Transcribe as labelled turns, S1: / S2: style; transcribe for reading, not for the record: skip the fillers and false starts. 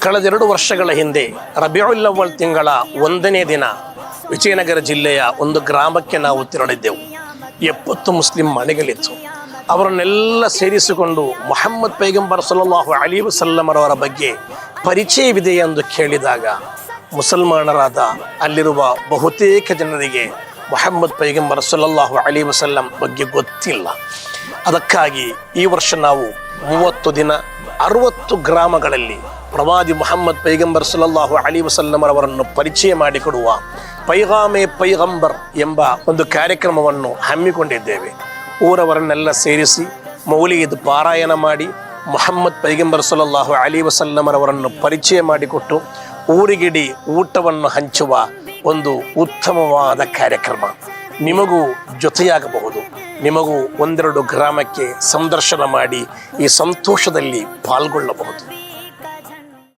S1: ಕಳೆದೆರಡು ವರ್ಷಗಳ ಹಿಂದೆ ರಬಿಯುಲ್ ಅವ್ವಲ್ ತಿಂಗಳ 1ನೇ ದಿನ ವಿಜಯನಗರ ಜಿಲ್ಲೆಯ ಒಂದು ಗ್ರಾಮಕ್ಕೆ ನಾವು ತೆರಳಿದ್ದೆವು. 70 ಮುಸ್ಲಿಂ ಮನೆಗಳಿತ್ತು. ಅವರನ್ನೆಲ್ಲ ಸೇರಿಸಿಕೊಂಡು ಮುಹಮ್ಮದ್ ಪೈಗಂಬರ್ ಸಲ್ಲಲ್ಲಾಹು ಅಲೈಹಿ ವಸಲ್ಲಮರವರ ಬಗ್ಗೆ ಪರಿಚಯವಿದೆ ಎಂದು ಕೇಳಿದಾಗ ಮುಸಲ್ಮಾನರಾದ ಅಲ್ಲಿರುವ ಬಹುತೇಕ ಜನರಿಗೆ ಮುಹಮ್ಮದ್ ಪೈಗಂಬರ್ ಸಲ್ಲಲ್ಲಾಹು ಅಲೈಹಿ ವಸಲ್ಲಂ ಬಗ್ಗೆ ಗೊತ್ತಿಲ್ಲ. ಅದಕ್ಕಾಗಿ ಈ ವರ್ಷ ನಾವು 30 ದಿನ 60 ಗ್ರಾಮಗಳಲ್ಲಿ ಪ್ರವಾದಿ ಮುಹಮ್ಮದ್ ಪೈಗಂಬರ್ ಸಲ್ಲಲ್ಲಾಹು ಅಲೈಹಿ ವಸಲ್ಲಮರವರನ್ನು ಪರಿಚಯ ಮಾಡಿಕೊಡುವ ಪೈಗಾಮೆ ಪೈಗಂಬರ್ ಎಂಬ ಒಂದು ಕಾರ್ಯಕ್ರಮವನ್ನು ಹಮ್ಮಿಕೊಂಡಿದ್ದೇವೆ. ಊರವರನ್ನೆಲ್ಲ ಸೇರಿಸಿ ಮೌಲಿದ್ ಪಾರಾಯಣ ಮಾಡಿ ಮುಹಮ್ಮದ್ ಪೈಗಂಬರ್ ಸಲ್ಲಲ್ಲಾಹು ಅಲೈಹಿ ವಸಲ್ಲಮರವರನ್ನು ಪರಿಚಯ ಮಾಡಿಕೊಟ್ಟು ಊರಿಗಿಡೀ ಊಟವನ್ನು ಹಂಚುವ ಒಂದು ಉತ್ತಮವಾದ ಕಾರ್ಯಕ್ರಮ. ನಿಮಗೂ ಜೊತೆಯಾಗಬಹುದು. ನಿಮಗೂ ಒಂದೆರಡು ಗ್ರಾಮಕ್ಕೆ ಸಂದರ್ಶನ ಮಾಡಿ ಈ ಸಂತೋಷದಲ್ಲಿ ಪಾಲ್ಗೊಳ್ಳಬಹುದು.